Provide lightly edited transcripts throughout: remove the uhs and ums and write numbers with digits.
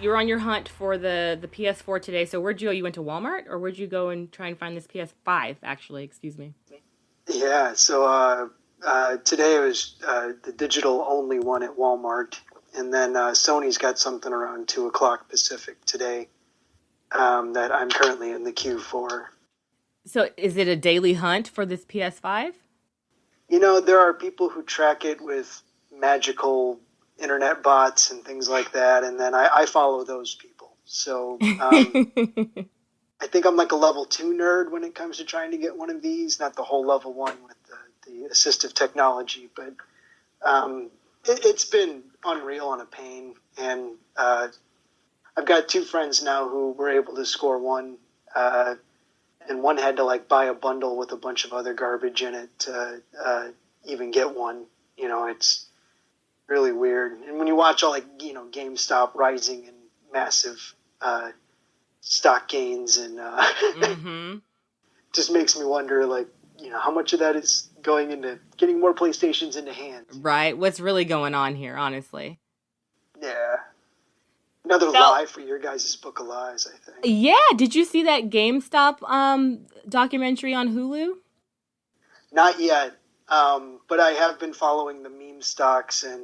you're on your hunt for the PS4 today. So where'd you go? You went to Walmart, or where'd you go and try and find this PS5? Actually, excuse me. Yeah, so today it was the digital only one at Walmart, and then Sony's got something around 2 o'clock Pacific today that I'm currently in the queue for. So is it a daily hunt for this PS5? You know, there are people who track it with magical internet bots and things like that, and then I follow those people. So I think I'm like a level 2 nerd when it comes to trying to get one of these, not the whole level 1 with the assistive technology, but it's been unreal and a pain. And I've got 2 friends now who were able to score one, and one had to like buy a bundle with a bunch of other garbage in it to even get one. You know, it's really weird. And when you watch all like, GameStop rising in massive stock gains and just makes me wonder, like, how much of that is going into getting more PlayStations into hands. Right. What's really going on here, honestly? Yeah. Another lie for your guys' Book of Lies, I think. Yeah. Did you see that GameStop documentary on Hulu? Not yet. But I have been following the meme stocks and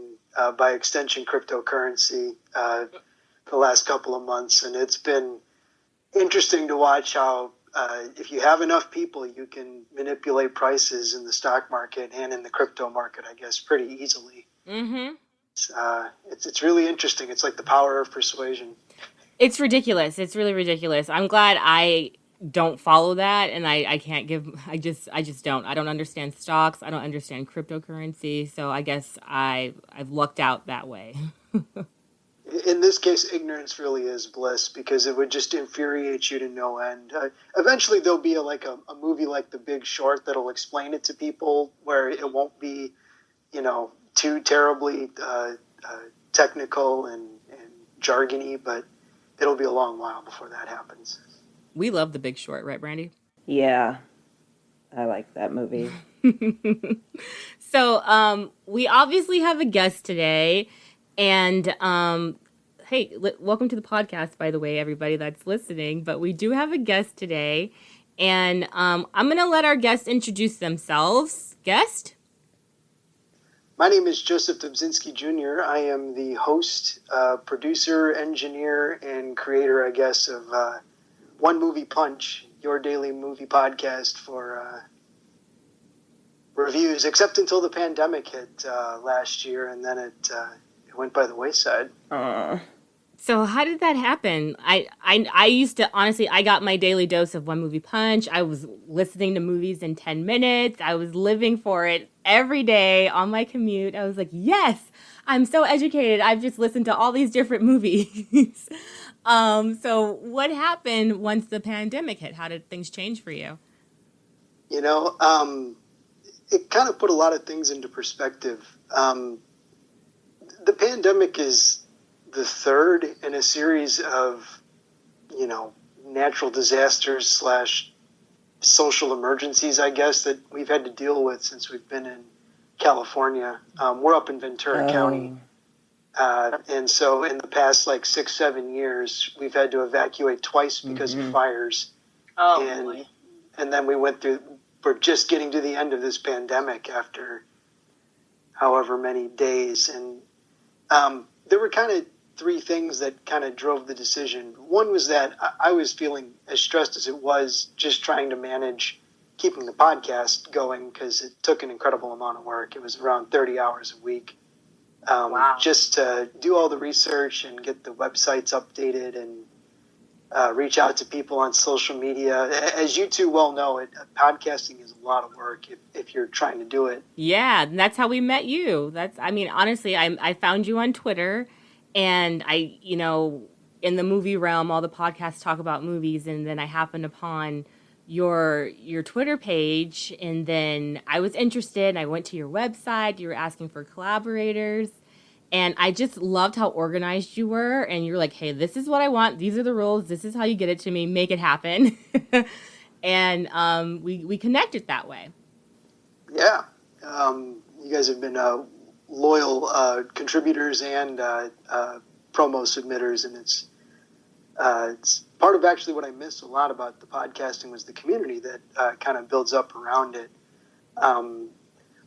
by extension cryptocurrency the last couple of months, and it's been interesting to watch how if you have enough people, you can manipulate prices in the stock market and in the crypto market, I guess, pretty easily. Mm-hmm. It's really interesting. It's like the power of persuasion. It's ridiculous. It's really ridiculous. I'm glad I don't follow that, and I can't give. I just don't. I don't understand stocks. I don't understand cryptocurrency. So I guess I've lucked out that way. In this case, ignorance really is bliss, because it would just infuriate you to no end. Eventually, there'll be a movie like The Big Short that'll explain it to people, where it won't be, too terribly technical and jargony, but it'll be a long while before that happens. We love The Big Short, right, Brandy? Yeah, I like that movie. So we obviously have a guest today. And hey, welcome to the podcast, by the way, everybody that's listening. But we do have a guest today. And I'm going to let our guest introduce themselves. Guest? My name is Joseph Dobzynski Jr. I am the host, producer, engineer, and creator, I guess, of One Movie Punch, your daily movie podcast for reviews, except until the pandemic hit last year, and then it went by the wayside. So how did that happen? I used to, honestly, I got my daily dose of One Movie Punch. I was listening to movies in 10 minutes. I was living for it every day on my commute. I was like, yes, I'm so educated. I've just listened to all these different movies. So what happened once the pandemic hit? How did things change for you? It kind of put a lot of things into perspective. The pandemic is the third in a series of, natural disasters / social emergencies, I guess, that we've had to deal with since we've been in California. We're up in Ventura County. And so in the past, 6-7 years, we've had to evacuate twice because of fires. And then we're just getting to the end of this pandemic after however many days. And there were kind of 3 things that kind of drove the decision. One was that I was feeling as stressed as it was just trying to manage keeping the podcast going, because it took an incredible amount of work. It was around 30 hours a week. Wow. Just to do all the research and get the websites updated and reach out to people on social media. As you two well know, podcasting is a lot of work if you're trying to do it. Yeah, and that's how we met you. Honestly, I found you on Twitter, and in the movie realm, all the podcasts talk about movies, and then I happened upon your Twitter page, and then I was interested, and I went to your website. You were asking for collaborators, and I just loved how organized you were, and you're like, hey, this is what I want. These are the rules. This is how you get it to me. Make it happen. And we connected that way. Yeah. You guys have been loyal contributors and promo submitters, and it's it's part of actually what I miss a lot about the podcasting was the community that kind of builds up around it.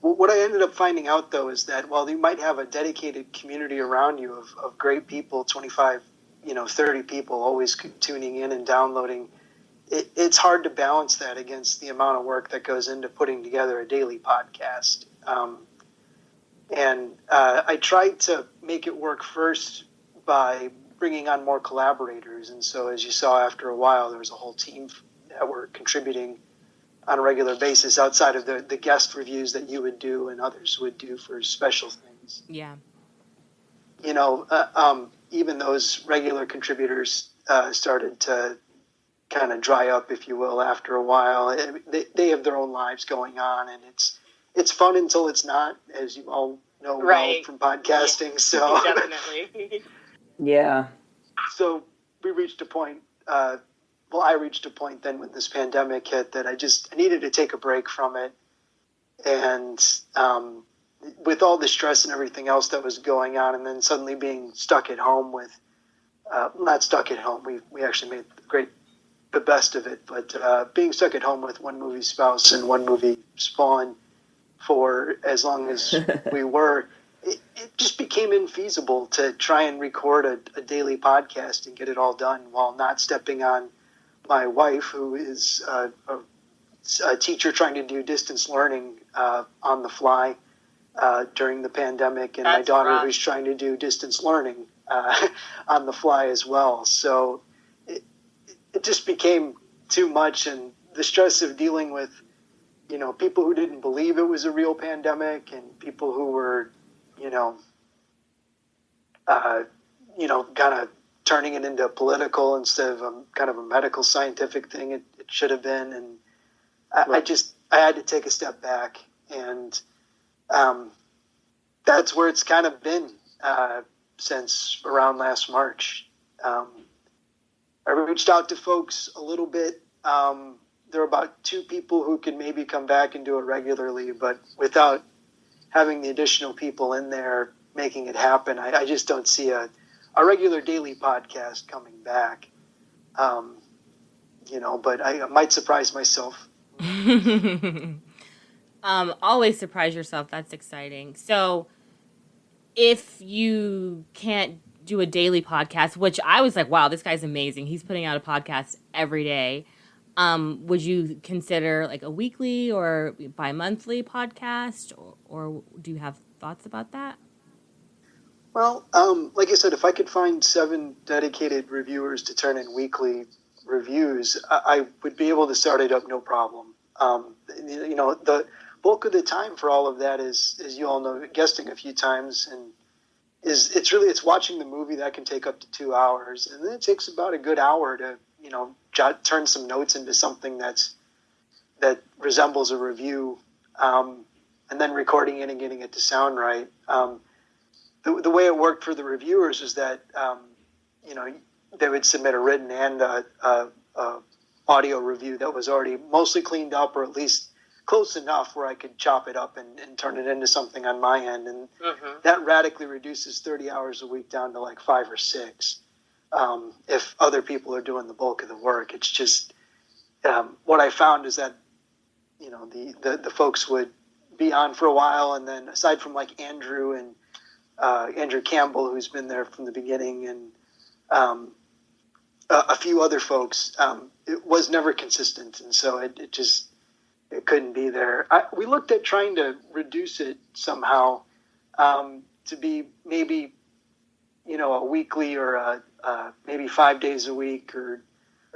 What I ended up finding out, though, is that while you might have a dedicated community around you of great people, 25, 30 people always tuning in and downloading, it's hard to balance that against the amount of work that goes into putting together a daily podcast. And I tried to make it work first by bringing on more collaborators. And so as you saw, after a while, there was a whole team that were contributing on a regular basis outside of the guest reviews that you would do and others would do for special things. Yeah. Even those regular contributors started to kind of dry up, if you will, after a while. They have their own lives going on, and it's fun until it's not, as you all know well from podcasting. Yeah. So definitely. Yeah. So we reached a point. I reached a point then when this pandemic hit that I needed to take a break from it. And with all the stress and everything else that was going on, and then suddenly being stuck at home with, not stuck at home, we actually made the best of it, but being stuck at home with one movie spouse and one movie spawn for as long as we were, it just became infeasible to try and record a daily podcast and get it all done while not stepping on my wife, who is a teacher trying to do distance learning on the fly during the pandemic, and my daughter who's trying to do distance learning on the fly as well. So it just became too much, and the stress of dealing with, people who didn't believe it was a real pandemic and people who were, kind of turning it into political instead of kind of a medical scientific thing it should have been. And I had to take a step back, and that's where it's kind of been since around last March. I reached out to folks a little bit. There are about 2 people who can maybe come back and do it regularly, but without having the additional people in there making it happen, I just don't see a regular daily podcast coming back. But I might surprise myself. Always surprise yourself. That's exciting. So if you can't do a daily podcast, which I was like, wow, this guy's amazing. He's putting out a podcast every day. Would you consider like a weekly or bi-monthly podcast, or do you have thoughts about that? Well, like I said, if I could find 7 dedicated reviewers to turn in weekly reviews, I would be able to start it up no problem. The bulk of the time for all of that is, as you all know, guesting a few times, and it's watching the movie that can take up to 2 hours, and then it takes about a good hour to turn some notes into something that resembles a review, and then recording it and getting it to sound right. The way it worked for the reviewers is that they would submit a written and a audio review that was already mostly cleaned up, or at least close enough where I could chop it up and turn it into something on my end. And that radically reduces 30 hours a week down to like 5 or 6. If other people are doing the bulk of the work, it's just what I found is that the folks would be on for a while, and then aside from like Andrew and Andrew Campbell, who's been there from the beginning, and a few other folks, it was never consistent, and so it couldn't be there. We looked at trying to reduce it somehow to be maybe a weekly or maybe 5 days a week or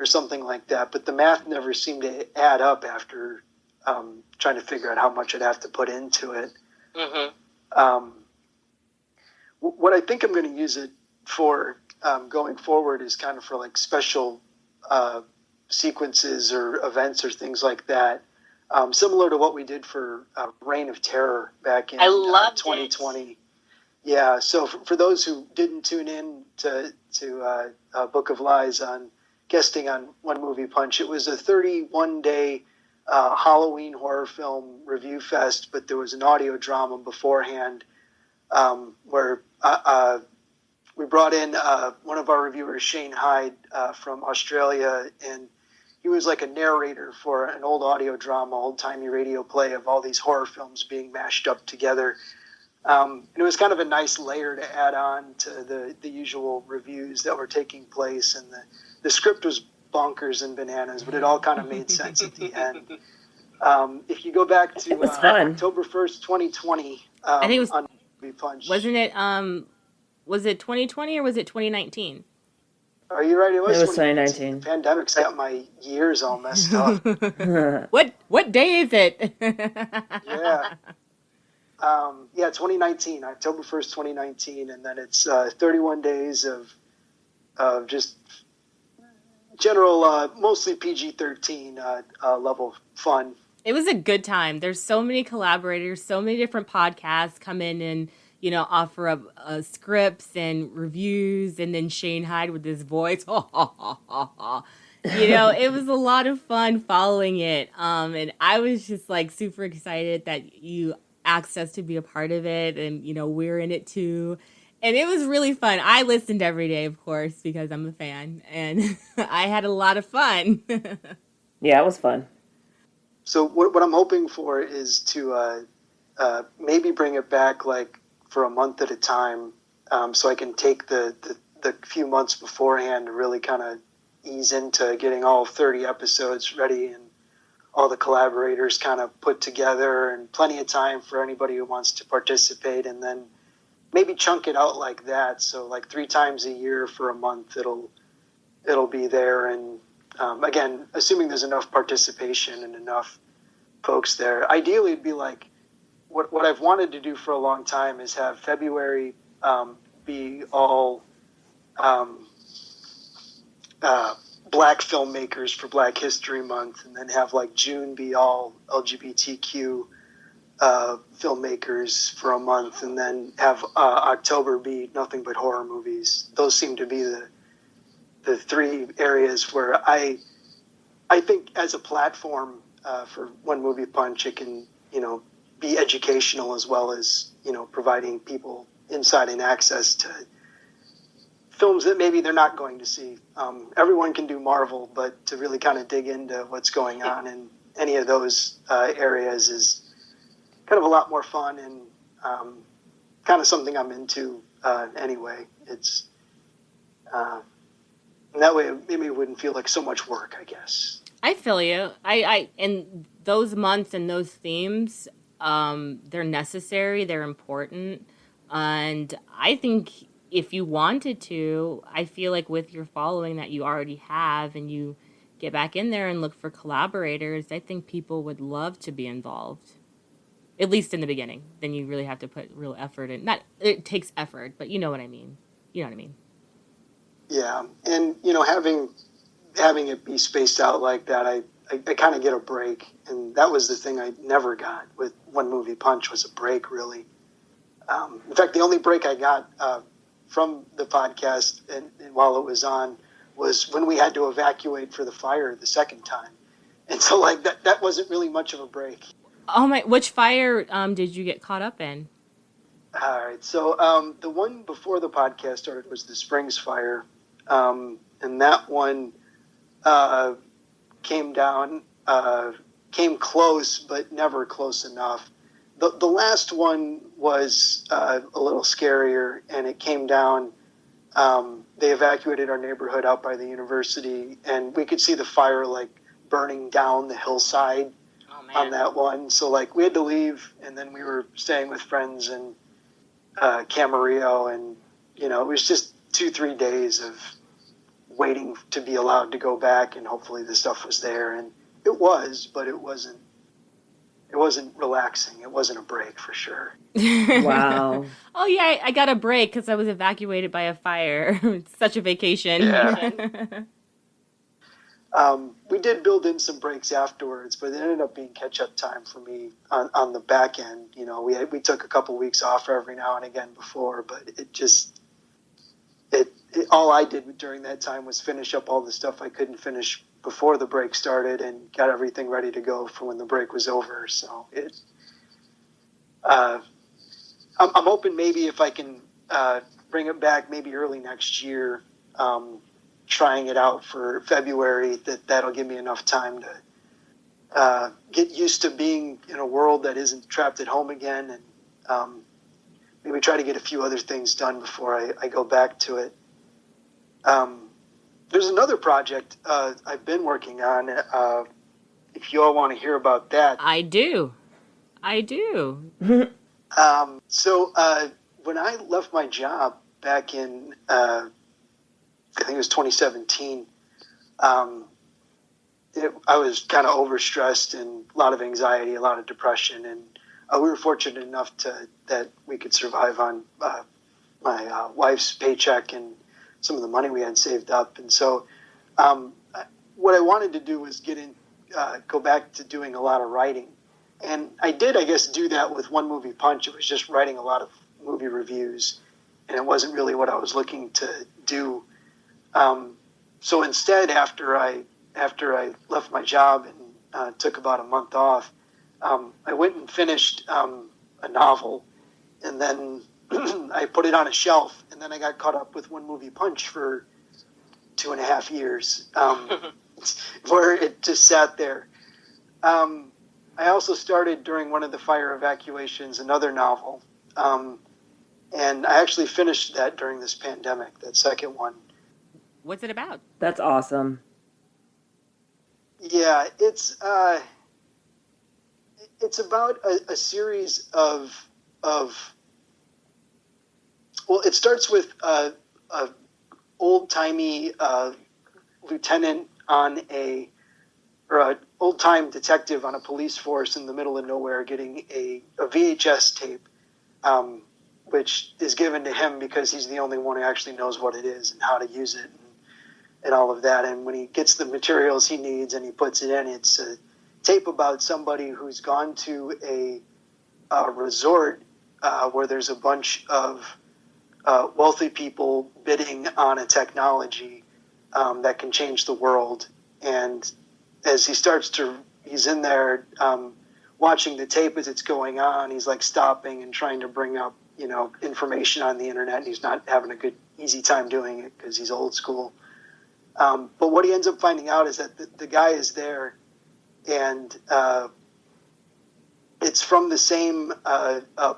something like that, but the math never seemed to add up after trying to figure out how much I'd have to put into it. What I think I'm going to use it for going forward is kind of for like special sequences or events or things like that, similar to what we did for Reign of Terror back in 2020. It. Yeah, so for those who didn't tune in to Book of Lies on guesting on One Movie Punch, it was a 31-day Halloween horror film review fest, but there was an audio drama beforehand where we brought in one of our reviewers, Shane Hyde, from Australia, and he was like a narrator for an old audio drama, old-timey radio play of all these horror films being mashed up together. And it was kind of a nice layer to add on to the usual reviews that were taking place, and the script was bonkers and bananas, but it all kind of made sense at the end. If you go back to October 1st, 2020, I think it was on Movie Punch. Wasn't it was it 2020 or was it 2019? Are you right? It was 2019. The pandemic's got my years all messed up. What day is it? Yeah. 2019, October 1st, 2019, and then it's 31 days of just general, mostly PG-13 level fun. It was a good time. There's so many collaborators, so many different podcasts come in and, offer up scripts and reviews, and then Shane Hyde with his voice. It was a lot of fun following it. And I was just like super excited that you asked us to be a part of it, and, we're in it too. And it was really fun. I listened every day, of course, because I'm a fan, and I had a lot of fun. Yeah, it was fun. So what I'm hoping for is to maybe bring it back like for a month at a time, so I can take the few months beforehand to really kind of ease into getting all 30 episodes ready and all the collaborators kind of put together, and plenty of time for anybody who wants to participate, and then maybe chunk it out like that. So like 3 times a year for a month, it'll be there. And again, assuming there's enough participation and enough folks there, ideally it'd be like what I've wanted to do for a long time is have February be all Black filmmakers for Black History Month, and then have like June be all LGBTQ filmmakers for a month, and then have October be nothing but horror movies. Those seem to be the 3 areas where I think as a platform for One Movie Punch, it can be educational as well as providing people insight and access to films that maybe they're not going to see. Everyone can do Marvel, but to really kind of dig into what's going on in any of those areas is kind of a lot more fun, and kind of something I'm into anyway. It's and that way maybe it wouldn't feel like so much work, I guess. I feel you. I in those months and those themes, they're necessary, they're important, and I think if you wanted to, I feel like with your following that you already have, and you get back in there and look for collaborators, I think people would love to be involved. At least in the beginning. Then you really have to put real effort in. Not it takes effort, but you know what I mean. You know what I mean. Yeah, and having it be spaced out like that, I kind of get a break, and that was the thing I never got with One Movie Punch was a break, really. In fact, the only break I got from the podcast and while it was on was when we had to evacuate for the fire the second time, and so like that wasn't really much of a break. Oh my! Which fire did you get caught up in? All right, so the one before the podcast started was the Springs fire, and that one came close, but never close enough. The last one was a little scarier, and it came down. They evacuated our neighborhood out by the university, and we could see the fire like burning down the hillside on that one. So like we had to leave, and then we were staying with friends in Camarillo, and it was just 2-3 days of waiting to be allowed to go back, and hopefully the stuff was there, and it was, but it wasn't relaxing. It wasn't a break for sure. Wow. Oh yeah, I got a break because I was evacuated by a fire. It's such a vacation. Yeah. We did build in some breaks afterwards, but it ended up being catch-up time for me on the back end. We took a couple weeks off every now and again before, but all I did during that time was finish up all the stuff I couldn't finish before the break started, and got everything ready to go for when the break was over. So I'm hoping maybe if I can bring it back maybe early next year, trying it out for February. That'll give me enough time to get used to being in a world that isn't trapped at home again, and maybe try to get a few other things done before I go back to it. There's another project I've been working on. If you all want to hear about that. I do. So when I left my job back in, I think it was 2017, I was kind of overstressed and a lot of anxiety, a lot of depression, and we were fortunate enough that we could survive on my wife's paycheck and some of the money we had saved up. And so what I wanted to do was go back to doing a lot of writing. And I did, I guess, do that with One Movie Punch. It was just writing a lot of movie reviews, and it wasn't really what I was looking to do. So instead, after I left my job and took about a month off, I went and finished a novel, and then I put it on a shelf, and then I got caught up with One Movie Punch for 2.5 years, where it just sat there. I also started during one of the fire evacuations another novel, and I actually finished that during this pandemic, that second one. What's it about? That's awesome. Yeah, it's about a series of well, it starts with a old-timey lieutenant on or an old-time detective on a police force in the middle of nowhere getting a VHS tape, which is given to him because he's the only one who actually knows what it is and how to use it and all of that. And when he gets the materials he needs and he puts it in, it's a tape about somebody who's gone to a resort where there's a bunch of wealthy people bidding on a technology that can change the world. And as he's in there watching the tape as it's going on, he's like stopping and trying to bring up, information on the internet, and he's not having a good, easy time doing it because he's old school. But what he ends up finding out is that the guy is there, and it's from the same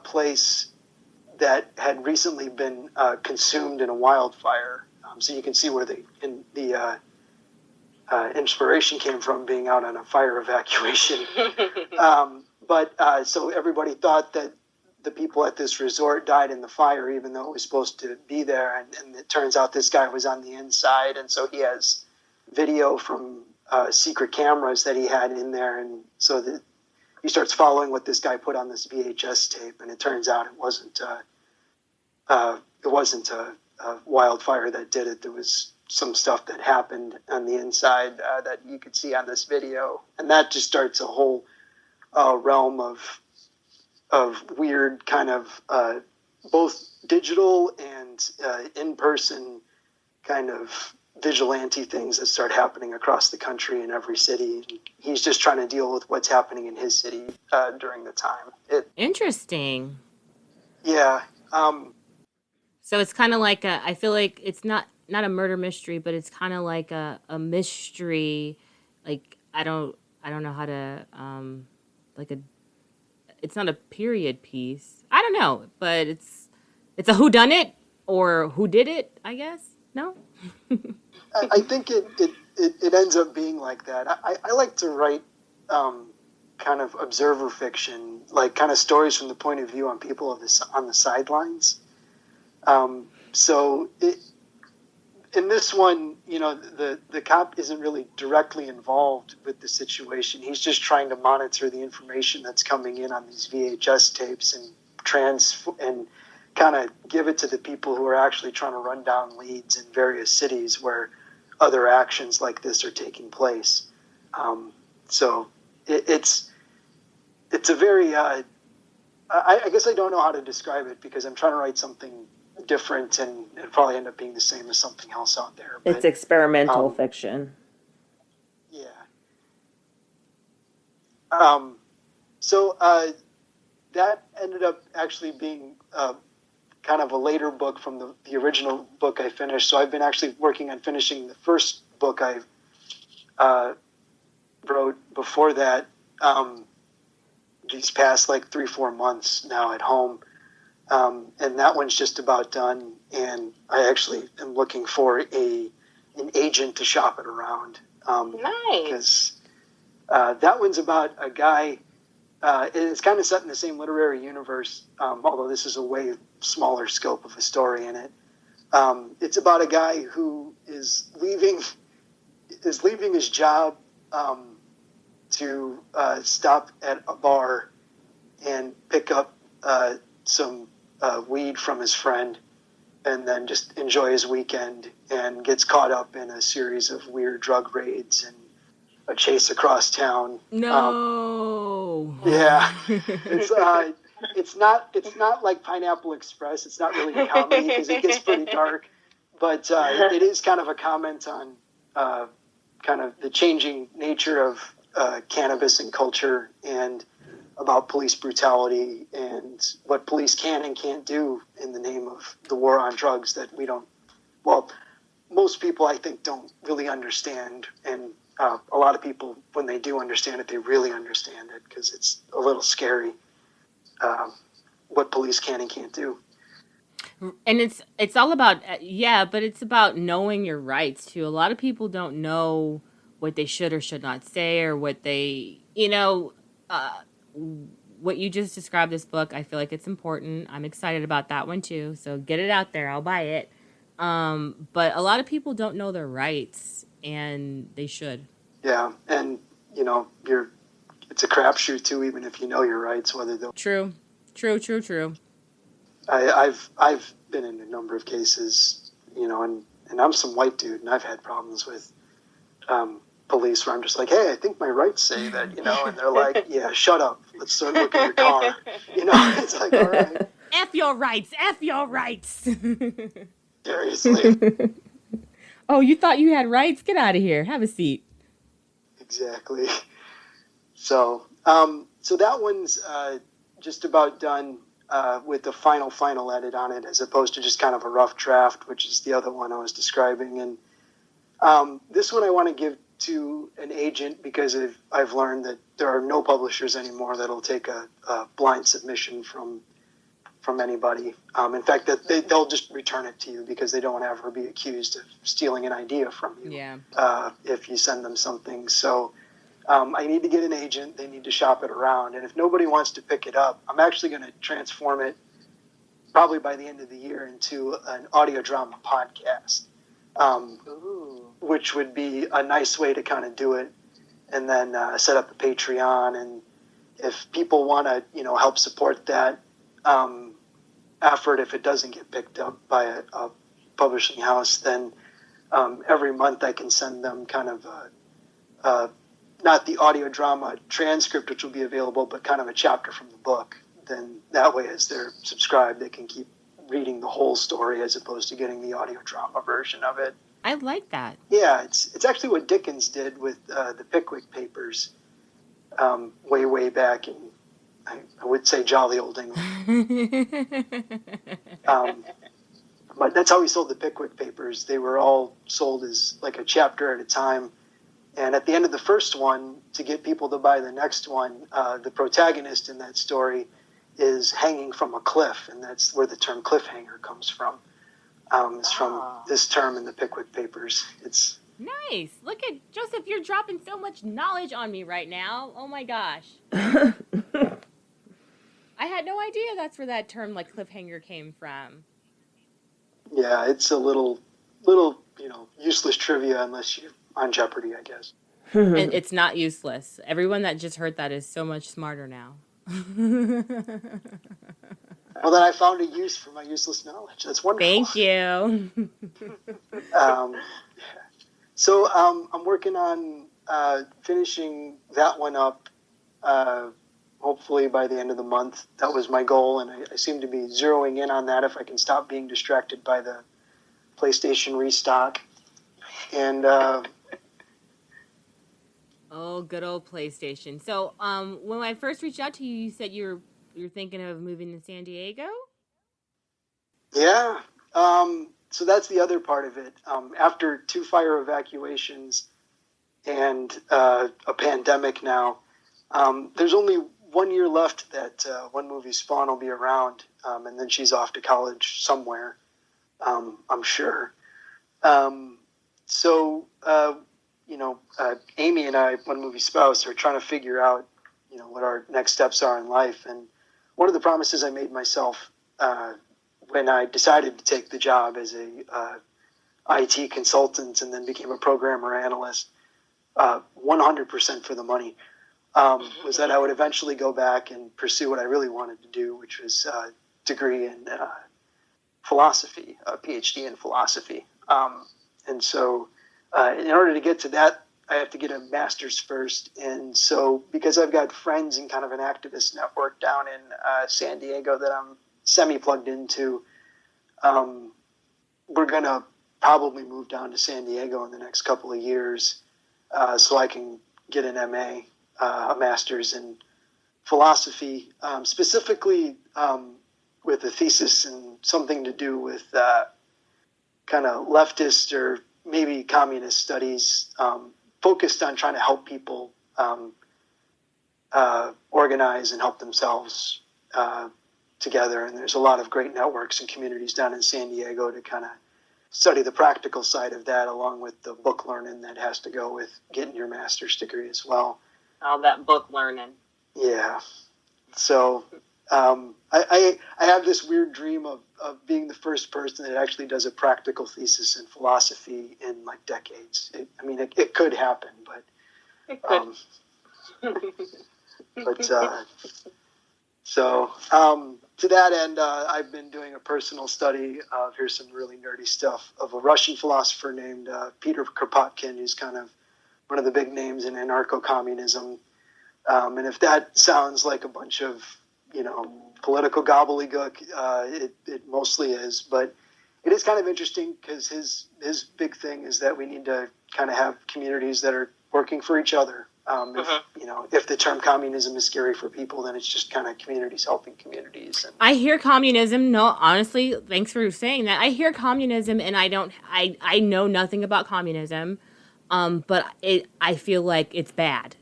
place that had recently been consumed in a wildfire. So you can see where the inspiration came from, being out on a fire evacuation. So everybody thought that the people at this resort died in the fire, even though it was supposed to be there. And it turns out this guy was on the inside. And so he has video from secret cameras that he had in there. And so he starts following what this guy put on this VHS tape. And it turns out it wasn't a wildfire that did it. There was some stuff that happened on the inside that you could see on this video. And that just starts a whole realm of weird kind of both digital and in-person kind of vigilante things that start happening across the country in every city. He's just trying to deal with what's happening in his city during the time. Interesting. Yeah. So it's kind of like I feel like it's not a murder mystery, but it's kind of like a mystery. Like I don't know how to it's not a period piece. I don't know, but it's a whodunit or who did it, I guess. No? I think it ends up being like that. I like to write kind of observer fiction, like kind of stories from the point of view on people on the sidelines. So in this one, the cop isn't really directly involved with the situation. He's just trying to monitor the information that's coming in on these VHS tapes and kind of give it to the people who are actually trying to run down leads in various cities where other actions like this are taking place. So it's a very I guess I don't know how to describe it because I'm trying to write something different, and it'll probably end up being the same as something else out there. But, it's experimental fiction. Yeah. So that ended up actually being kind of a later book from the original book I finished. So I've been actually working on finishing the first book I wrote before that, these past like 3-4 months now at home. And that one's just about done. And I actually am looking for an agent to shop it around. Nice. Because that one's about a guy, it's kind of set in the same literary universe, although this is a way smaller scope of a story in it. It's about a guy who is leaving his job to stop at a bar and pick up some weed from his friend, and then just enjoy his weekend, and gets caught up in a series of weird drug raids and a chase across town. No. Yeah, it's not like Pineapple Express. It's not really a comedy because it gets pretty dark, but it is kind of a comment on kind of the changing nature of cannabis and culture, and about police brutality and what police can and can't do in the name of the war on drugs that most people I think don't really understand, and a lot of people, when they do understand it, they really understand it, because it's a little scary what police can and can't do. And it's all about but it's about knowing your rights too. A lot of people don't know what they should or should not say, or what they, what you just described, this book. I feel like it's important. I'm excited about that one too. So get it out there. I'll buy it. But a lot of people don't know their rights, and they should. Yeah, and it's a crapshoot too. Even if you know your rights, whether they'll True. I've been in a number of cases, and I'm some white dude, and I've had problems with police where I'm just like, hey, I think my rights say that, and they're like, yeah, shut up. Let's start looking at your car. It's like, all right. F your rights. Seriously. Oh, you thought you had rights? Get out of here. Have a seat. Exactly. So that one's just about done with the final edit on it, as opposed to just kind of a rough draft, which is the other one I was describing. And this one I want to give to an agent, because I've learned that there are no publishers anymore that'll take a blind submission from anybody. In fact, that they'll just return it to you, because they don't want to ever be accused of stealing an idea from you. Yeah. If you send them something. So I need to get an agent. They need to shop it around. And if nobody wants to pick it up, I'm actually going to transform it, probably by the end of the year, into an audio drama podcast, which would be a nice way to kind of do it. And then set up a Patreon. And if people want to, help support that effort, if it doesn't get picked up by a publishing house, then every month I can send them kind of not the audio drama transcript, which will be available, but kind of a chapter from the book. Then that way, as they're subscribed, they can keep reading the whole story as opposed to getting the audio drama version of it. I like that. Yeah, it's actually what Dickens did with the Pickwick Papers way back in, I would say, jolly old England. But that's how he sold the Pickwick Papers. They were all sold as like a chapter at a time. And at the end of the first one, to get people to buy the next one, the protagonist in that story is hanging from a cliff, and that's where the term cliffhanger comes from. It's from this term in the Pickwick Papers. It's nice. Look at Joseph, you're dropping so much knowledge on me right now. Oh my gosh. I had no idea that's where that term like cliffhanger came from. Yeah, it's a little useless trivia unless you're on Jeopardy, I guess. And it's not useless. Everyone that just heard that is so much smarter now. Well, then I found a use for my useless knowledge. That's wonderful. Thank you. So I'm working on finishing that one up, hopefully by the end of the month. That was my goal, and I seem to be zeroing in on that if I can stop being distracted by the PlayStation restock. And oh, good old PlayStation. So, when I first reached out to you, you said you're thinking of moving to San Diego? Yeah. So that's the other part of it. After 2 fire evacuations and a pandemic now, there's only 1 year left that one movie Spawn will be around, and then she's off to college somewhere, I'm sure. So, Amy and I, One Movie Spouse, are trying to figure out, what our next steps are in life. And one of the promises I made myself when I decided to take the job as a IT consultant and then became a programmer analyst, 100% for the money, was that I would eventually go back and pursue what I really wanted to do, which was a degree in philosophy, a PhD in philosophy. And so in order to get to that, I have to get a master's first. And so because I've got friends in kind of an activist network down in San Diego that I'm semi-plugged into, we're going to probably move down to San Diego in the next couple of years so I can get an MA, a master's in philosophy, specifically with a thesis and something to do with kind of leftist or maybe communist studies, focused on trying to help people organize and help themselves together. And there's a lot of great networks and communities down in San Diego to kind of study the practical side of that, along with the book learning that has to go with getting your master's degree as well. All that book learning. Yeah. So I have this weird dream of being the first person that actually does a practical thesis in philosophy in like decades. It could happen, but it could. To that end, I've been doing a personal study of, here's some really nerdy stuff, of a Russian philosopher named Peter Kropotkin, who's kind of one of the big names in anarcho-communism. And if that sounds like a bunch of, political gobbledygook, it mostly is. But it is kind of interesting because his big thing is that we need to kind of have communities that are working for each other. If the term communism is scary for people, then it's just kind of communities helping communities. And I hear communism. No, honestly, thanks for saying that. I hear communism, and I know nothing about communism, but I feel like it's bad,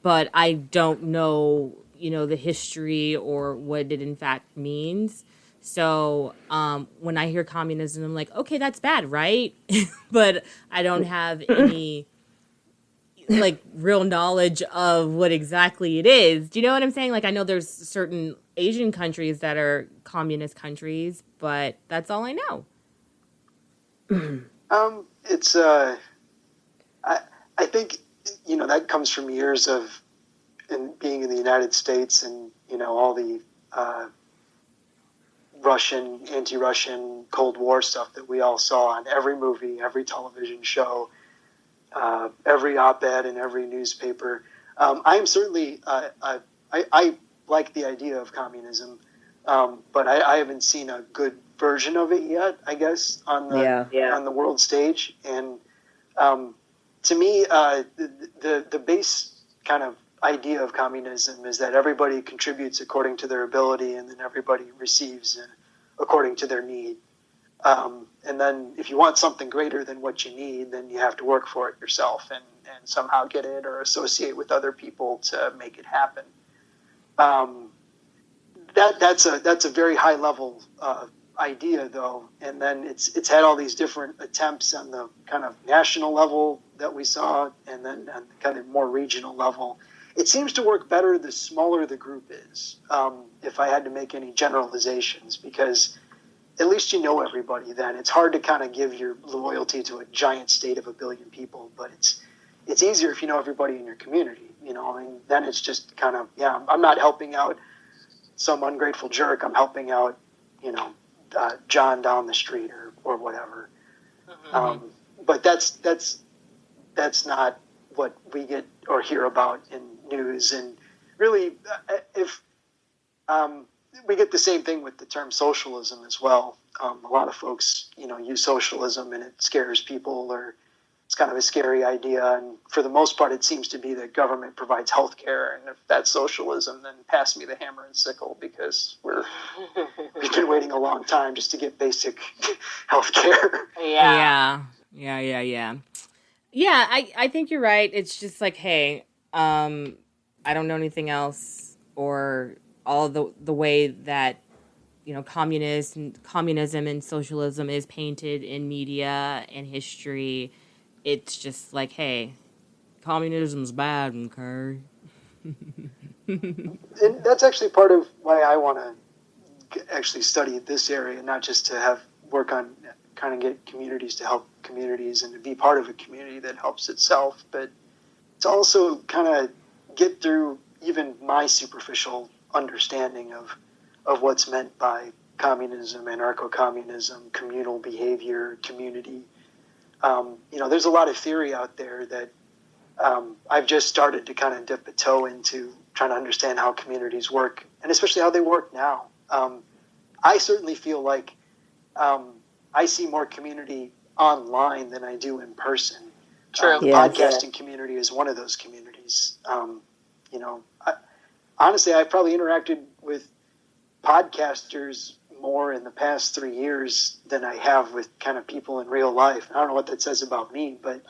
but I don't know, the history or what it in fact means. So when I hear communism, I'm like, okay, that's bad, right? But I don't have any like real knowledge of what exactly it is. Do you know what I'm saying? Like, I know there's certain Asian countries that are communist countries, but that's all I know. It's I think that comes from years of being in the United States and all the Russian, anti-Russian Cold War stuff that we all saw on every movie, every television show, every op-ed in every newspaper. I am certainly I like the idea of communism, but I haven't seen a good version of it yet, I guess, on the world stage. And to me, the base kind of idea of communism is that everybody contributes according to their ability, and then everybody receives according to their need. And then if you want something greater than what you need, then you have to work for it yourself and somehow get it or associate with other people to make it happen. That's a very high level idea, though. And then it's had all these different attempts on the kind of national level that we saw, and then on the kind of more regional level. It seems to work better the smaller the group is, if I had to make any generalizations, because at least you know everybody then. It's hard to kind of give your loyalty to a giant state of 1 billion people, but it's easier if you know everybody in your community, then it's just kind of, I'm not helping out some ungrateful jerk. I'm helping out, John down the street or whatever. Mm-hmm. But that's not what we get or hear about in news. And really, if we get the same thing with the term socialism as well. A lot of folks, use socialism and it scares people, or it's kind of a scary idea. And for the most part, it seems to be that government provides health care. And if that's socialism, then pass me the hammer and sickle, because we're we've been waiting a long time just to get basic health care. Yeah. Yeah, I think you're right. It's just like, hey, I don't know anything else, or all the way that, you know, communism and socialism is painted in media and history. It's just like, hey, communism's bad, okay? And that's actually part of why I want to actually study this area, not just to have work on kind of get communities to help communities and to be part of a community that helps itself, but to also kind of get through even my superficial understanding of what's meant by communism, anarcho-communism, communal behavior, community. There's a lot of theory out there that I've just started to kind of dip a toe into trying to understand how communities work, and especially how they work now. I certainly feel like I see more community online than I do in person. True. The podcasting community is one of those communities. Honestly, I've probably interacted with podcasters more in the past 3 years than I have with kind of people in real life. I don't know what that says about me, but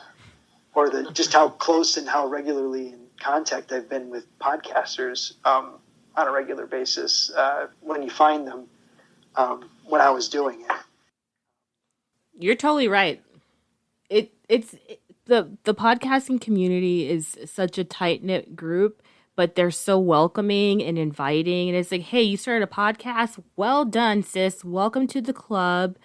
just how close and how regularly in contact I've been with podcasters on a regular basis when you find them when I was doing it. You're totally right. The podcasting community is such a tight knit group, but they're so welcoming and inviting. And it's like, hey, you started a podcast? Well done, sis. Welcome to the club.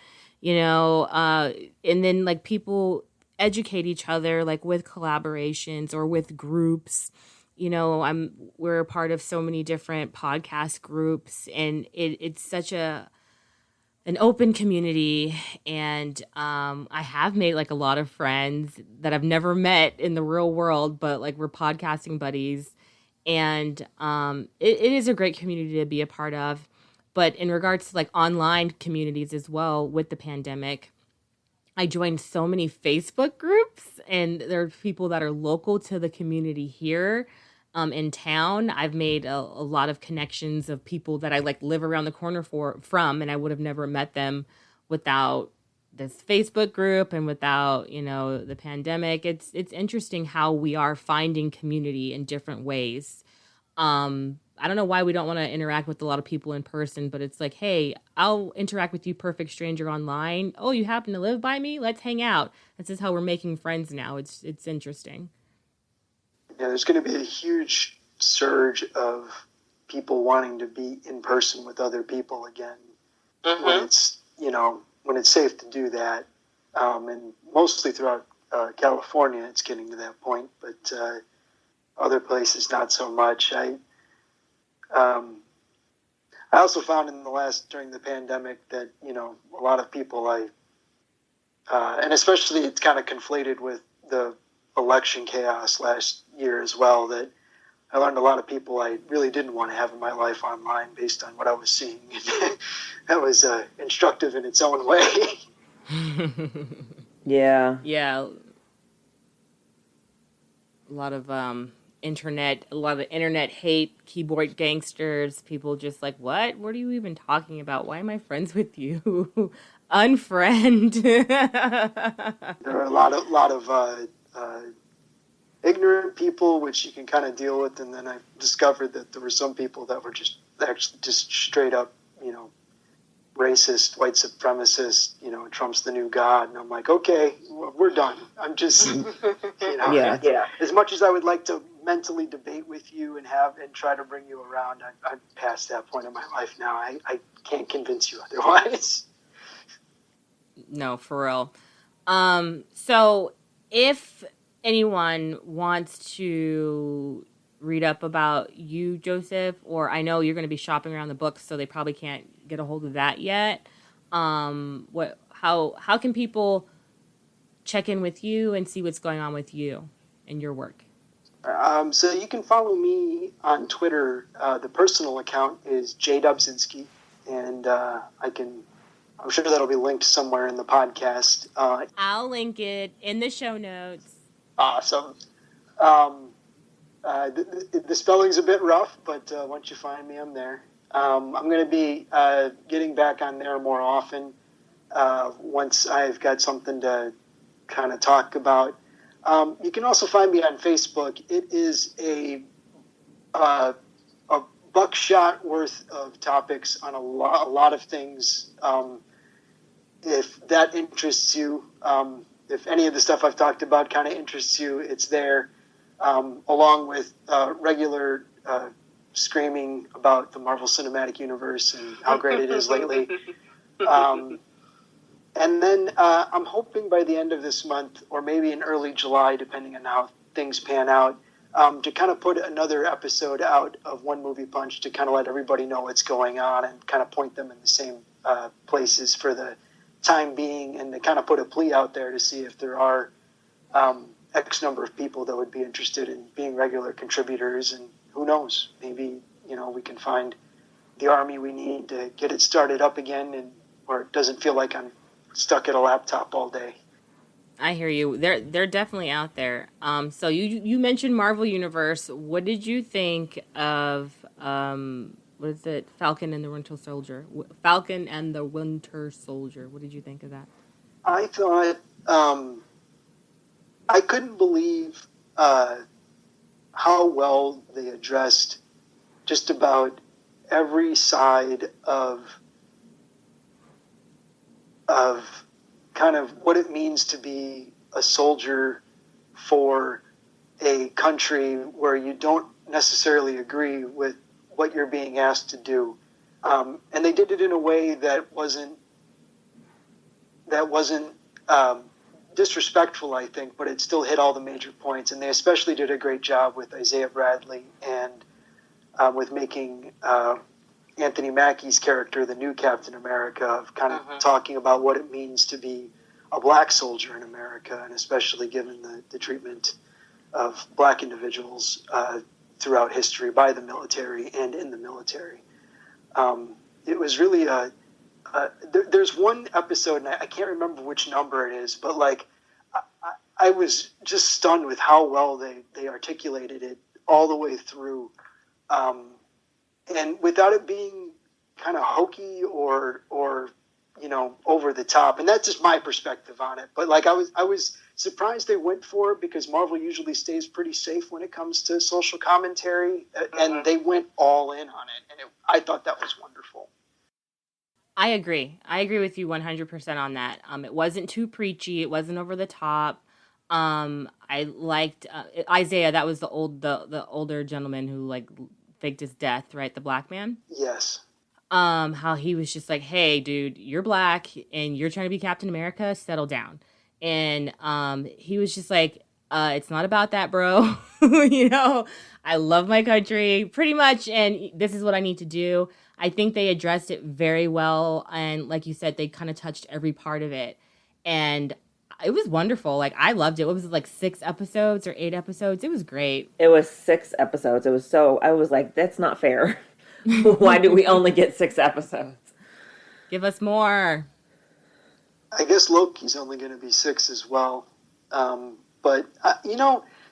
And then like people educate each other like with collaborations or with groups. We're a part of so many different podcast groups, and it's such an open community, and I have made like a lot of friends that I've never met in the real world, but like we're podcasting buddies, and it is a great community to be a part of. But in regards to like online communities as well, with the pandemic, I joined so many Facebook groups, and there are people that are local to the community here in town. I've made a lot of connections of people that I like live around the corner from, and I would have never met them without this Facebook group and without, the pandemic. It's interesting how we are finding community in different ways. I don't know why we don't want to interact with a lot of people in person, but it's like, hey, I'll interact with you, perfect stranger, online. Oh, you happen to live by me? Let's hang out. This is how we're making friends now. It's interesting. Yeah, there's going to be a huge surge of people wanting to be in person with other people again when it's safe to do that. And mostly throughout California, it's getting to that point, but other places not so much. I also found during the pandemic that, a lot of people and especially it's kind of conflated with the election chaos last year as well, that I learned a lot of people I really didn't want to have in my life online based on what I was seeing. That was instructive in its own way. Yeah. Yeah. A lot of internet hate, keyboard gangsters, people just like, what are you even talking about? Why am I friends with you? Unfriend. There are a lot of ignorant people, which you can kind of deal with, and then I discovered that there were some people that were just straight up, racist, white supremacist, Trump's the new God, and I'm like, okay, we're done. I'm just, Yeah. As much as I would like to mentally debate with you and try to bring you around, I'm past that point in my life now. I can't convince you otherwise. No, for real. So if anyone wants to read up about you, Joseph, or I know you're going to be shopping around the books, so they probably can't get a hold of that yet. How can people check in with you and see what's going on with you and your work? So you can follow me on Twitter. The personal account is Dobzynski, and I'm sure that'll be linked somewhere in the podcast. I'll link it in the show notes. Awesome. The spelling's a bit rough, but once you find me, I'm there. I'm going to be getting back on there more often once I've got something to kind of talk about. You can also find me on Facebook. It is a buckshot worth of topics on a lot of things. If that interests you, if any of the stuff I've talked about kind of interests you, it's there, along with regular screaming about the Marvel Cinematic Universe and how great it is lately. And then I'm hoping by the end of this month, or maybe in early July, depending on how things pan out, to kind of put another episode out of One Movie Punch to kind of let everybody know what's going on and kind of point them in the same places for the time being, and to kind of put a plea out there to see if there are X number of people that would be interested in being regular contributors. And who knows, maybe, we can find the army we need to get it started up again, and where it doesn't feel like I'm stuck at a laptop all day. I hear you. They're definitely out there. So you mentioned Marvel Universe. What did you think of what is it? Falcon and the Winter Soldier. Falcon and the Winter Soldier. What did you think of that? I thought I couldn't believe how well they addressed just about every side of kind of what it means to be a soldier for a country where you don't necessarily agree with what you're being asked to do. And they did it in a way that wasn't disrespectful, I think, but it still hit all the major points. And they especially did a great job with Isaiah Bradley and with making Anthony Mackie's character the new Captain America, of kind of talking about what it means to be a black soldier in America, and especially given the treatment of black individuals throughout history by the military and in the military. It was really there's one episode, and I can't remember which number it is, but like I was just stunned with how well they articulated it all the way through. And without it being kind of hokey or over the top, and that's just my perspective on it. But like I was surprised they went for it, because Marvel usually stays pretty safe when it comes to social commentary, and they went all in on it, and I thought that was wonderful. I agree with you 100% on that. It wasn't too preachy. It wasn't over the top. I liked Isaiah. That was the older gentleman who like faked his death, right? The black man. Yes. How he was just like, hey, dude, you're black and you're trying to be Captain America. Settle down. And he was just like, it's not about that, bro. I love my country pretty much, and this is what I need to do. I think they addressed it very well, and like you said, they kind of touched every part of it, and it was wonderful. Like, I loved it. What was it, like 6 episodes or 8 episodes? It was great. It was 6 episodes. I was like, that's not fair. Why do we only get 6 episodes? Give us more. I guess Loki's only going to be 6 as well. But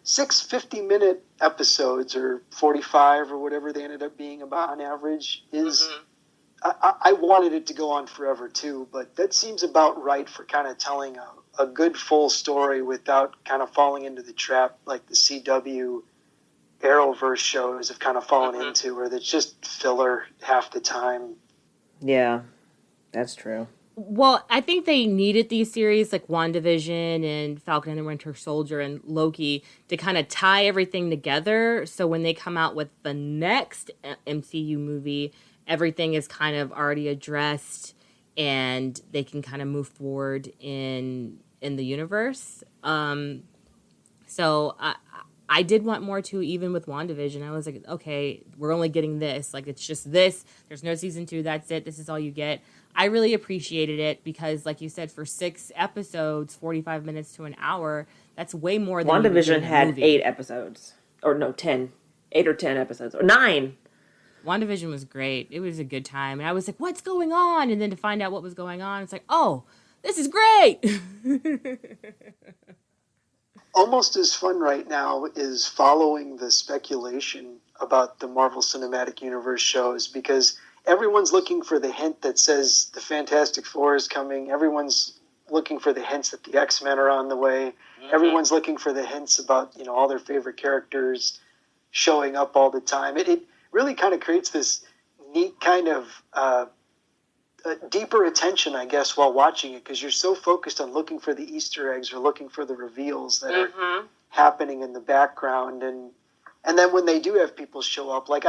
6 50-minute episodes, or 45 or whatever they ended up being about on average, is I wanted it to go on forever too, but that seems about right for kind of telling a good full story without kind of falling into the trap like the CW Arrowverse shows have kind of fallen into, where it's just filler half the time. Yeah, that's true. Well, I think they needed these series like WandaVision and Falcon and the Winter Soldier and Loki to kind of tie everything together. So when they come out with the next MCU movie, everything is kind of already addressed and they can kind of move forward in the universe. So I did want more too, even with WandaVision. I was like, okay, we're only getting this. Like, it's just this. There's no season 2. That's it. This is all you get. I really appreciated it because, like you said, for 6 episodes, 45 minutes to an hour, that's way more than WandaVision had 8 episodes. Or no, 10. 8 or 10 episodes. Or 9. WandaVision was great. It was a good time. And I was like, what's going on? And then to find out what was going on, it's like, oh, this is great. Almost as fun right now is following the speculation about the Marvel Cinematic Universe shows, because everyone's looking for the hint that says the Fantastic Four is coming. Everyone's looking for the hints that the X-Men are on the way. Mm-hmm. Everyone's looking for the hints about, all their favorite characters showing up all the time. It really kind of creates this neat kind of deeper attention, I guess, while watching it, because you're so focused on looking for the Easter eggs or looking for the reveals that are happening in the background. And then when they do have people show up, like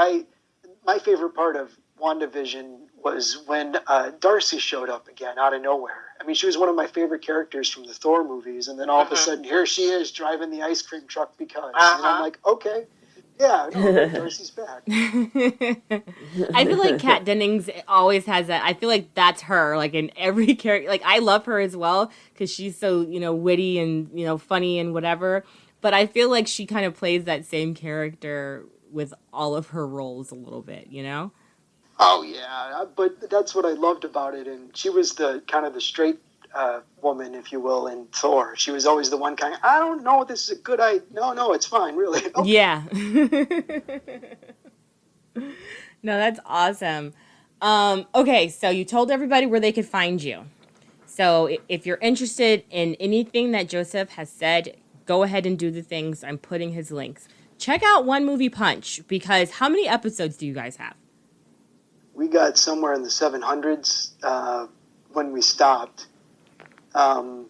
my favorite part of WandaVision was when Darcy showed up again out of nowhere. I mean, she was one of my favorite characters from the Thor movies, and then all of a sudden, here she is driving the ice cream truck because. And I'm like, okay, yeah, no, Darcy's back. I feel like Kat Dennings always has that. I feel like that's her, like in every character. Like, I love her as well because she's so, witty and, funny and whatever. But I feel like she kind of plays that same character with all of her roles a little bit, Oh, yeah, but that's what I loved about it, and she was the kind of the straight woman, if you will, in Thor. She was always the one kind of, I don't know, this is a good idea. No, it's fine, really. Okay. Yeah. No, that's awesome. Okay, so you told everybody where they could find you. So if you're interested in anything that Joseph has said, go ahead and do the things. I'm putting his links. Check out One Movie Punch, because how many episodes do you guys have? We got somewhere in the 700s when we stopped. And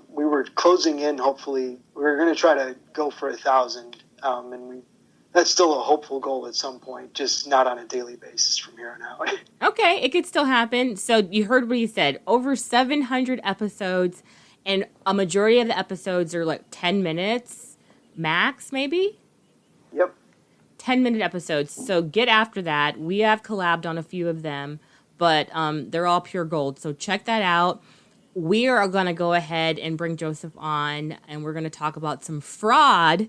we were closing in, hopefully. We were going to try to go for 1,000. And that's still a hopeful goal at some point, just not on a daily basis from here on out. Okay, it could still happen. So you heard what he said. Over 700 episodes, and a majority of the episodes are like 10 minutes max, maybe? Yep. 10-minute episodes. So get after that. We have collabed on a few of them, but they're all pure gold. So check that out. We are going to go ahead and bring Joseph on, and we're going to talk about some fraud.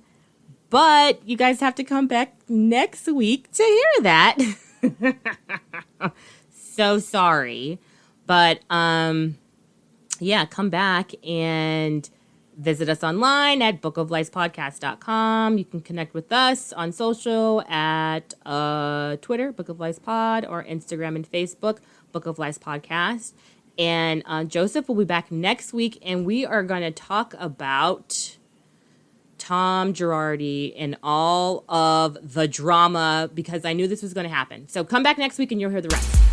But you guys have to come back next week to hear that. So sorry. But yeah, come back and visit us online at bookoflifespodcast.com. You can connect with us on social at Twitter, Book of Lives Pod, or Instagram and Facebook, Book of Lives Podcast. And Joseph will be back next week, and we are going to talk about Tom Girardi and all of the drama, because I knew this was going to happen. So come back next week and you'll hear the rest.